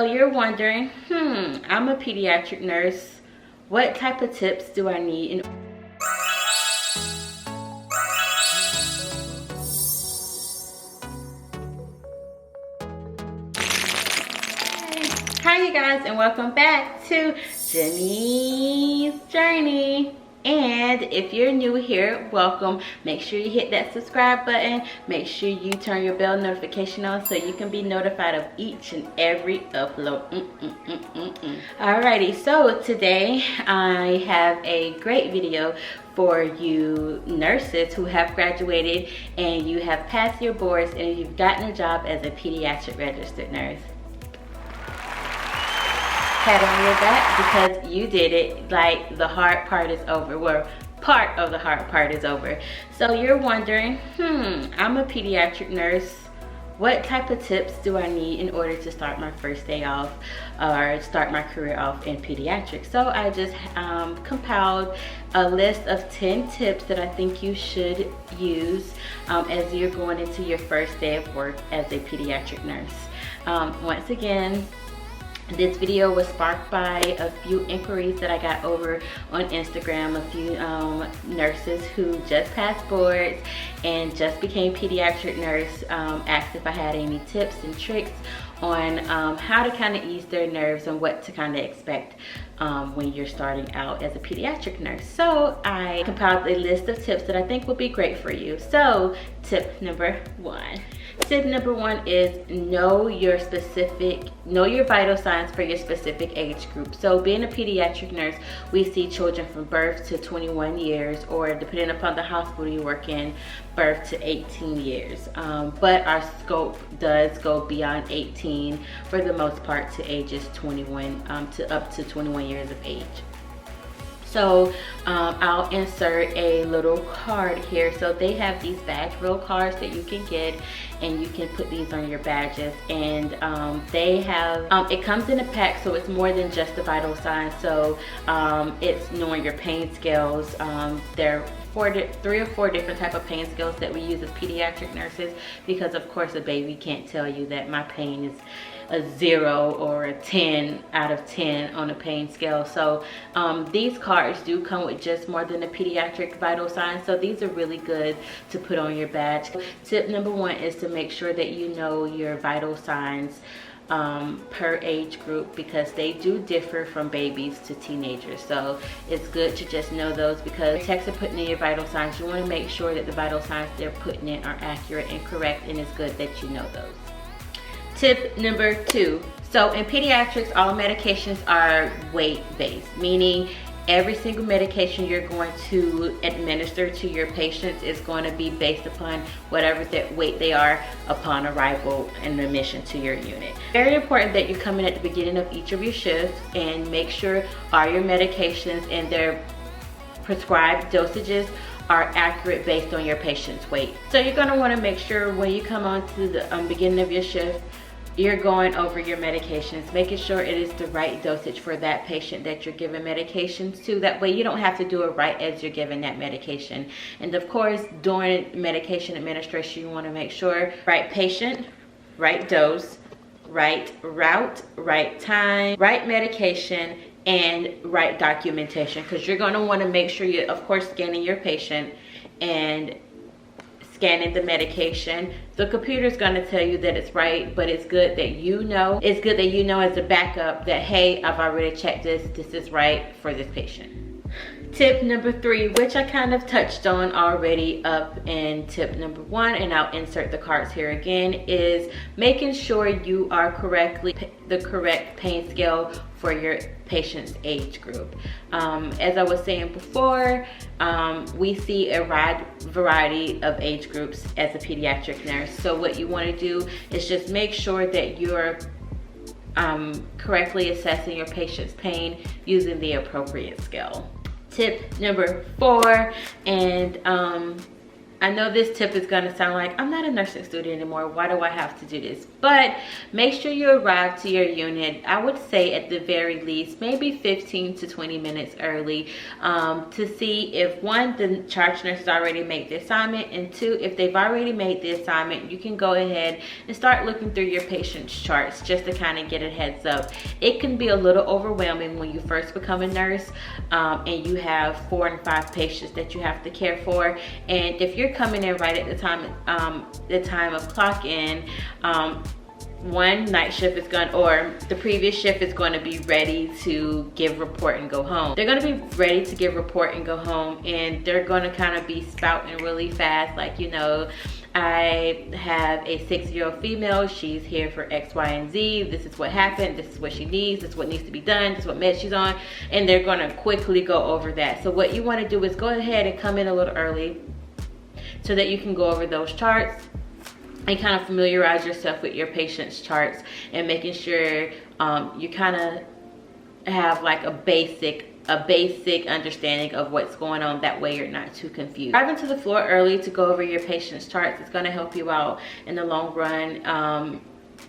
So you're wondering, I'm a pediatric nurse. What type of tips do I need Hi you guys, and welcome back to Jenean's Journey. And if you're new here, welcome. Make sure you hit that subscribe button. Make sure you turn your bell notification on so you can be notified of each and every upload. Alrighty, so today I have a great video for you nurses who have graduated and you have passed your boards and you've gotten a job as a pediatric registered nurse. Pat on your back because you did it. Like, the hard part is over. Well, part of the hard part is over. So you're wondering, I'm a pediatric nurse. What type of tips do I need in order to start my first day off or start my career off in pediatrics? So I just compiled a list of 10 tips that I think you should use as you're going into your first day of work as a pediatric nurse. Once again, this video was sparked by a few inquiries that I got over on Instagram. A few nurses who just passed boards and just became pediatric nurse asked if I had any tips and tricks on how to kind of ease their nerves and what to kind of expect when you're starting out as a pediatric nurse. So I compiled a list of tips that I think will be great for you. So tip number one. Tip number one is know your vital signs for your specific age group. So being a pediatric nurse, we see children from birth to 21 years, or depending upon the hospital you work in, birth to 18 years. But our scope does go beyond 18 for the most part to ages 21 to up to 21 years of age. So I'll insert a little card here. So they have these badge roll cards that you can get, and you can put these on your badges. And they have, it comes in a pack, so it's more than just the vital signs. So it's knowing your pain scales. There are 3 or 4 different type of pain scales that we use as pediatric nurses, because of course a baby can't tell you that my pain is a 0 or a 10 out of 10 on a pain scale. So these cards do come with just more than a pediatric vital signs, so these are really good to put on your badge. Tip number one is to make sure that you know your vital signs per age group, because they do differ from babies to teenagers. So it's good to just know those, because techs are putting in your vital signs. You want to make sure that the vital signs they're putting in are accurate and correct, and it's good that you know those. Tip number 2. So in pediatrics, all medications are weight-based, meaning every single medication you're going to administer to your patients is going to be based upon whatever weight they are upon arrival and admission to your unit. Very important that you come in at the beginning of each of your shifts and make sure all your medications and their prescribed dosages are accurate based on your patient's weight. So you're going to want to make sure when you come on to the beginning of your shift, you're going over your medications, making sure it is the right dosage for that patient that you're giving medications to. That way you don't have to do it right as you're giving that medication. And of course, during medication administration, you want to make sure right patient, right dose, right route, right time, right medication, and right documentation, because you're going to want to make sure you're, of course, scanning your patient and scanning the medication. The computer is going to tell you that it's right, but it's good that you know. It's good that you know as a backup that, hey, I've already checked this. This is right for this patient. Tip number 3, which I kind of touched on already up in tip number 1, and I'll insert the cards here again, is making sure you are the correct pain scale for your patient's age group. As I was saying before, we see a wide variety of age groups as a pediatric nurse. So what you want to do is just make sure that you're correctly assessing your patient's pain using the appropriate scale. Tip number 4, and I know this tip is going to sound like, I'm not a nursing student anymore, why do I have to do this? But make sure you arrive to your unit, I would say at the very least, maybe 15 to 20 minutes early, to see if one, the charge nurse has already made the assignment, and two, if they've already made the assignment, you can go ahead and start looking through your patient's charts just to kind of get a heads up. It can be a little overwhelming when you first become a nurse, and you have 4 and 5 patients that you have to care for, and if you're coming in right at the time of clock in, one night shift is going, or the previous shift is going to be ready to give report and go home. They're going to be ready to give report and go home, and they're going to kind of be spouting really fast, like, you know, I have a 6-year-old female, she's here for X, Y, and Z, this is what happened, this is what she needs, this is what needs to be done, this is what meds she's on, and they're going to quickly go over that. So what you want to do is go ahead and come in a little early so that you can go over those charts and kind of familiarize yourself with your patient's charts, and making sure you kind of have like a basic understanding of what's going on. That way you're not too confused. Driving to the floor early to go over your patient's charts is going to help you out in the long run.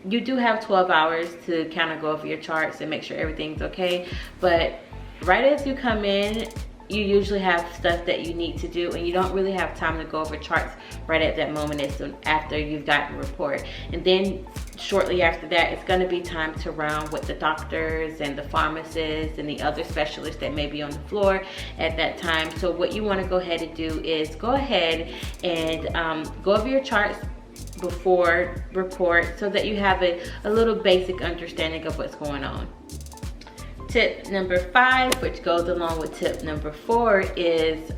You do have 12 hours to kind of go over your charts and make sure everything's okay, but right as you come in, you usually have stuff that you need to do, and you don't really have time to go over charts right at that moment as soon after you've gotten a report. And then shortly after that, it's going to be time to round with the doctors and the pharmacists and the other specialists that may be on the floor at that time. So what you want to go ahead and do is go ahead and go over your charts before report so that you have a little basic understanding of what's going on. Tip number 5, which goes along with tip number 4, is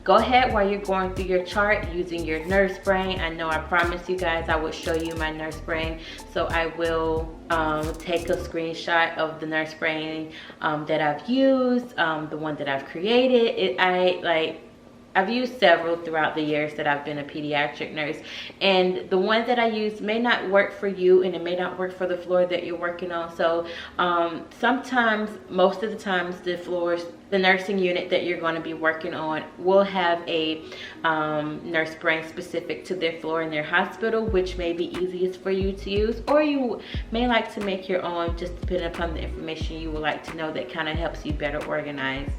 go ahead while you're going through your chart using your nurse brain. I know I promised you guys I would show you my nurse brain, so I will take a screenshot of the nurse brain that I've used, the one that I've created. I've used several throughout the years that I've been a pediatric nurse, and the one that I use may not work for you, and it may not work for the floor that you're working on. So sometimes, most of the times, the nursing unit that you're going to be working on will have a nurse brain specific to their floor in their hospital, which may be easiest for you to use, or you may like to make your own, just depending upon the information you would like to know that kind of helps you better organize.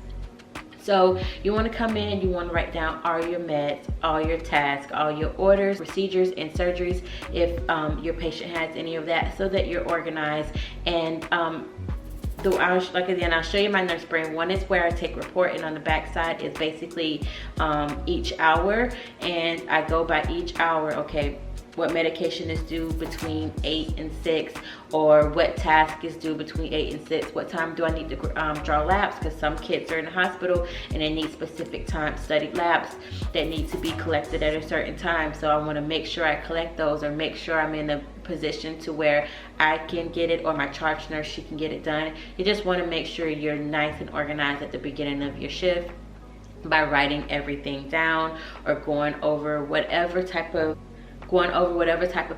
So you want to come in, you want to write down all your meds, all your tasks, all your orders, procedures, and surgeries if your patient has any of that, so that you're organized. And I'll show you my nurse brain. One is where I take report, and on the back side is basically each hour, and I go by each hour. Okay, what medication is due between 8 and 6, or what task is due between 8 and 6. What time do I need to draw labs, because some kids are in the hospital and they need specific time studied labs that need to be collected at a certain time. So I want to make sure I collect those, or make sure I'm in a position to where I can get it, or my charge nurse, she can get it done. You just want to make sure you're nice and organized at the beginning of your shift by writing everything down, or going over whatever type of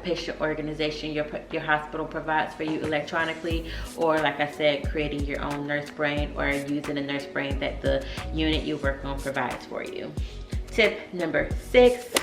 patient organization your hospital provides for you electronically, or like I said, creating your own nurse brain, or using a nurse brain that the unit you work on provides for you. Tip number 6.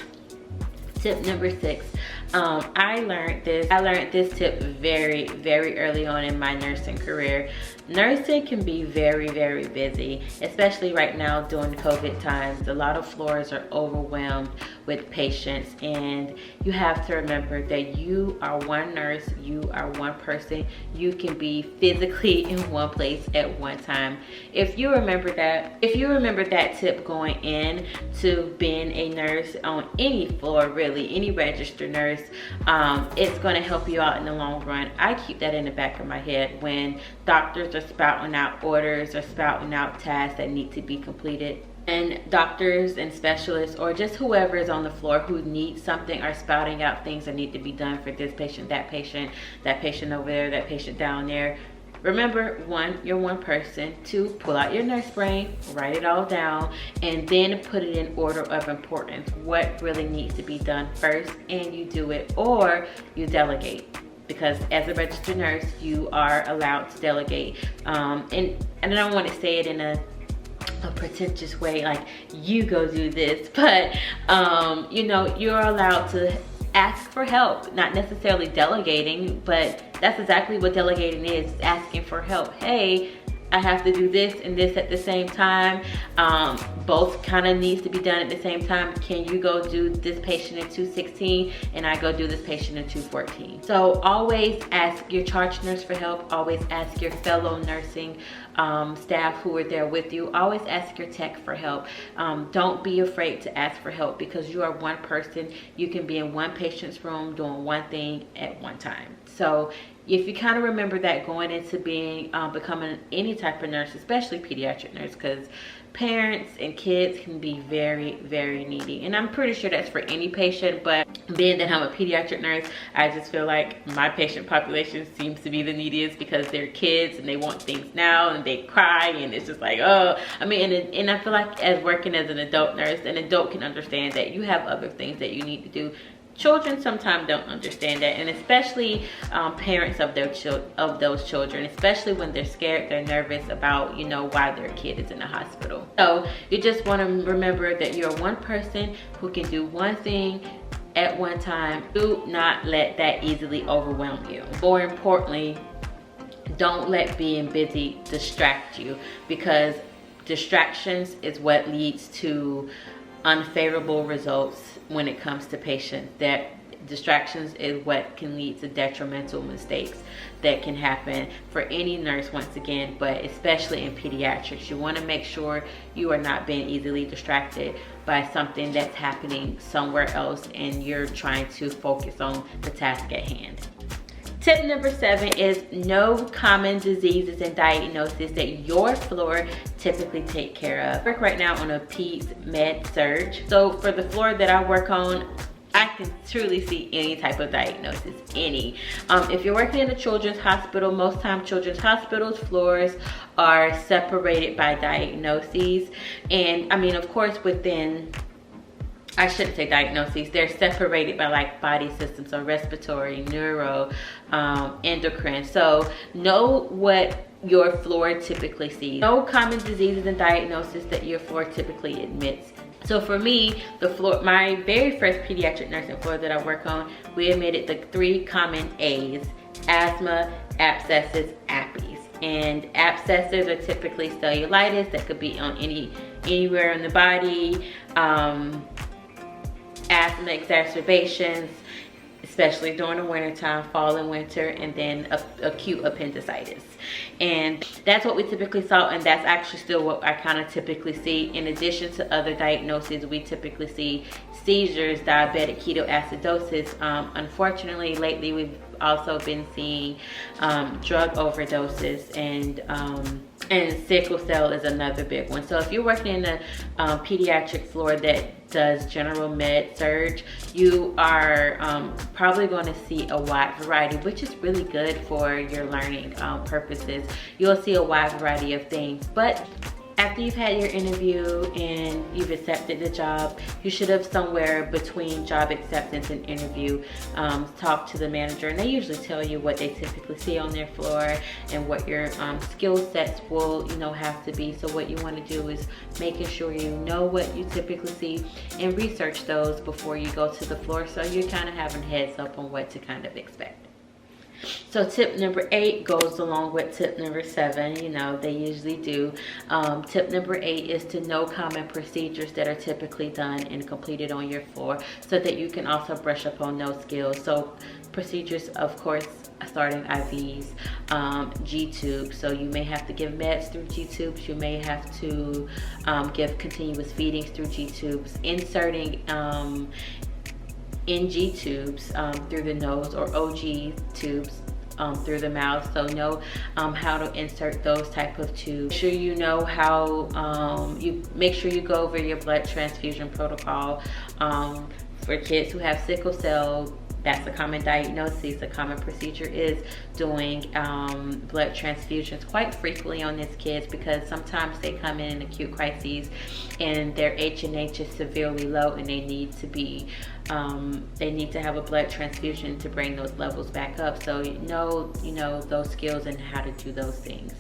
I learned this tip very, very early on in my nursing career. Nursing can be very, very busy, especially right now during COVID times. A lot of floors are overwhelmed with patients, and you have to remember that you are one nurse, you are one person. You can be physically in one place at one time. If you remember that tip going in to being a nurse on any floor, really, any registered nurse, it's going to help you out in the long run. I keep that in the back of my head when doctors are spouting out orders or spouting out tasks that need to be completed, and doctors and specialists, or just whoever is on the floor who needs something, are spouting out things that need to be done for this patient, that patient over there, that patient down there. Remember, 1, you're one person. 2, pull out your nurse brain, write it all down, and then put it in order of importance. What really needs to be done first, and you do it, or you delegate. Because as a registered nurse, you are allowed to delegate. And I don't want to say it in a a pretentious way, like you go do this, but you know, you're allowed to ask for help, not necessarily delegating, but that's exactly what delegating is, asking for help. Hey, I have to do this and this at the same time. Both kind of needs to be done at the same time. Can you go do this patient in 216 and I go do this patient in 214? So always ask your charge nurse for help. Always ask your fellow nursing staff who are there with you. Always ask your tech for help. Don't be afraid to ask for help, because you are one person. You can be in one patient's room doing one thing at one time. So if you kind of remember that going into being becoming any type of nurse, especially pediatric nurse, because parents and kids can be very, very needy. And I'm pretty sure that's for any patient, but being that I'm a pediatric nurse, I just feel like my patient population seems to be the neediest, because they're kids and they want things now and they cry, and it's just like, oh, I mean, and I feel like as working as an adult nurse, an adult can understand that you have other things that you need to do. Children sometimes don't understand that, and especially parents of those children, especially when they're scared, they're nervous about, you know, why their kid is in the hospital. So you just want to remember that you're one person who can do one thing at one time. Do not let that easily overwhelm you. More importantly, don't let being busy distract you, because distractions is what leads to unfavorable results when it comes to patients. That distractions is what can lead to detrimental mistakes that can happen for any nurse, once again, but especially in pediatrics. You want to make sure you are not being easily distracted by something that's happening somewhere else and you're trying to focus on the task at hand. Tip number 7 is no common diseases and diagnoses that your floor typically take care of. I work right now on a peds med surge. So for the floor that I work on, I can truly see any type of diagnosis, any. If you're working in a children's hospital, most times children's hospitals floors are separated by diagnoses. And I mean, of course, within, I shouldn't say diagnoses, they're separated by like body systems, so respiratory, neuro, endocrine. So know what your floor typically sees. No common diseases and diagnoses that your floor typically admits. So for me, the floor, my very first pediatric nursing floor that I work on, we admitted the 3 common A's: asthma, abscesses, appies. And abscesses are typically cellulitis that could be on anywhere in the body. Asthma exacerbations, especially during the winter time, fall and winter, and then acute appendicitis. And that's what we typically saw, and that's actually still what I kind of typically see. In addition to other diagnoses, we typically see seizures, diabetic ketoacidosis. Unfortunately, lately we've also been seeing drug overdoses, and sickle cell is another big one. So if you're working in a pediatric floor that does general med surge, you are probably going to see a wide variety, which is really good for your learning purposes. You'll see a wide variety of things, but after you've had your interview and you've accepted the job, you should have somewhere between job acceptance and interview talk to the manager, and they usually tell you what they typically see on their floor and what your skill sets will, you know, have to be. So what you want to do is making sure you know what you typically see and research those before you go to the floor, so you're kind of having heads up on what to kind of expect. So tip number 8 goes along with tip number 7, you know, they usually do. Tip number 8 is to know common procedures that are typically done and completed on your floor, so that you can also brush up on those skills. So procedures, of course, starting IVs, G-tubes. So you may have to give meds through G-tubes. You may have to give continuous feedings through G-tubes, inserting NG tubes through the nose, or OG tubes through the mouth. So know how to insert those type of tubes. Make sure you know how make sure you go over your blood transfusion protocol. For kids who have sickle cell, that's a common diagnosis. A common procedure is doing blood transfusions quite frequently on these kids, because sometimes they come in acute crises and their H&H is severely low, and they need to be they need to have a blood transfusion to bring those levels back up. So you know those skills and how to do those things.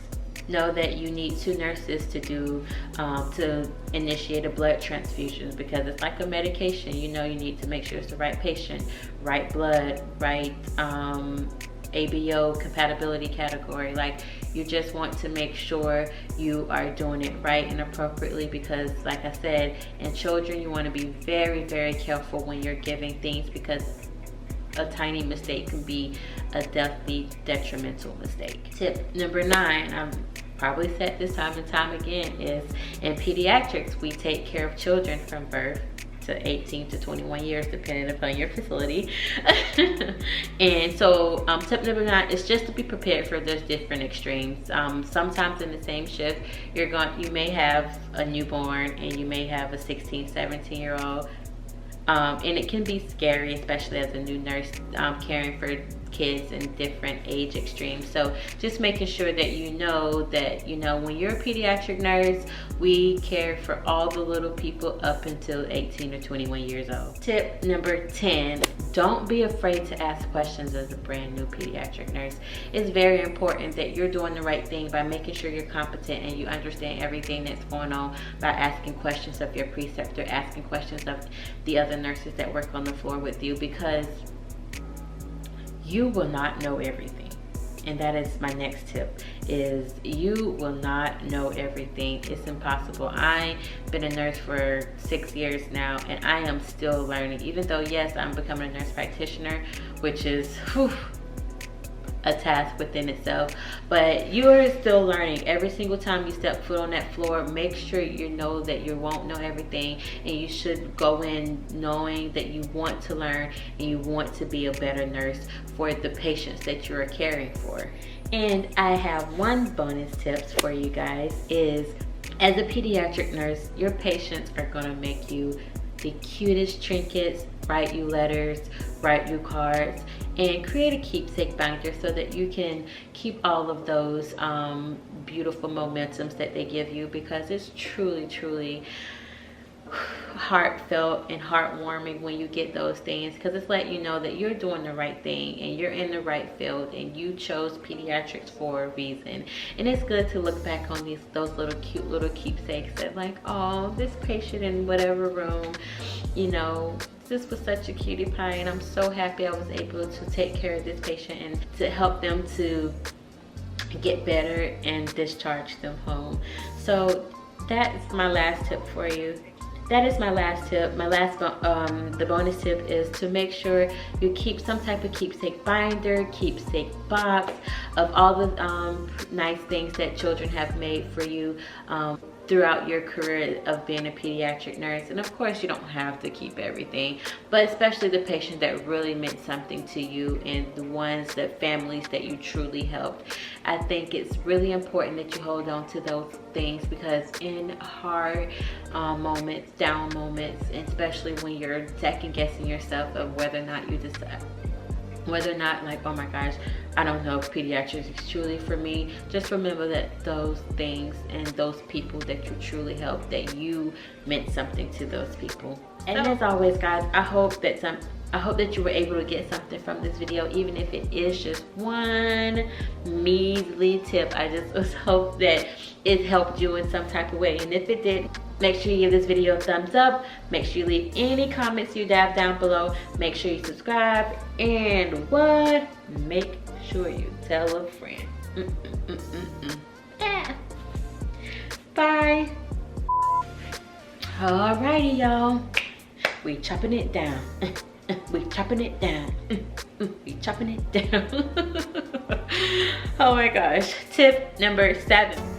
know that you need 2 nurses to do to initiate a blood transfusion, because it's like a medication. You know, you need to make sure it's the right patient, right blood, right ABO compatibility category. Like, you just want to make sure you are doing it right and appropriately, because like I said, in children you want to be very, very careful when you're giving things, because a tiny mistake can be a deathly detrimental mistake. Tip number 9, I've probably said this time and time again, is in pediatrics we take care of children from birth to 18 to 21 years, depending upon your facility. And so tip number 9 is just to be prepared for those different extremes. Sometimes in the same shift, you may have a newborn and you may have a 16, 17-year-old. And it can be scary, especially as a new nurse, caring for kids in different age extremes. So just making sure that you know when you're a pediatric nurse, we care for all the little people up until 18 or 21 years old. Tip number 10, don't be afraid to ask questions as a brand new pediatric nurse. It's very important that you're doing the right thing by making sure you're competent and you understand everything that's going on, by asking questions of your preceptor, asking questions of the other nurses that work on the floor with you, because you will not know everything. And that is my next tip, is you will not know everything. It's impossible. I've been a nurse for 6 years now, and I am still learning. Even though, yes, I'm becoming a nurse practitioner, which is a task within itself, but you are still learning. Every single time you step foot on that floor, make sure you know that you won't know everything, and you should go in knowing that you want to learn and you want to be a better nurse for the patients that you are caring for. And I have one bonus tips for you guys, is as a pediatric nurse, your patients are going to make you the cutest trinkets, write you letters, write you cards, and create a keepsake binder so that you can keep all of those beautiful momentums that they give you, because it's truly, truly heartfelt and heartwarming when you get those things, because it's letting you know that you're doing the right thing and you're in the right field and you chose pediatrics for a reason. And it's good to look back on those little cute little keepsakes that, like, oh, this patient in whatever room, you know, this was such a cutie pie, and I'm so happy I was able to take care of this patient and to help them to get better and discharge them home. So that's my last tip for you. That is my last tip. My last, the bonus tip is to make sure you keep some type of keepsake binder, keepsake box of all the nice things that children have made for you throughout your career of being a pediatric nurse. And of course, you don't have to keep everything, but especially the patient that really meant something to you and the ones, that families that you truly helped. I think it's really important that you hold on to those things, because in hard moments, down moments, especially when you're second guessing yourself of whether or not you decide, whether or not, like, oh my gosh, I don't know if pediatrics is truly for me, just remember that those things and those people that you truly helped, that you meant something to those people. And as always, guys, I hope that you were able to get something from this video, even if it is just one measly tip. I just hope that it helped you in some type of way. And if it did, make sure you give this video a thumbs up. Make sure you leave any comments you have down below. Make sure you subscribe. And what? Make sure you tell a friend. Yeah. Bye. Alrighty, y'all. We chopping it down. We chopping it down. We chopping it down. Oh my gosh. Tip number 7.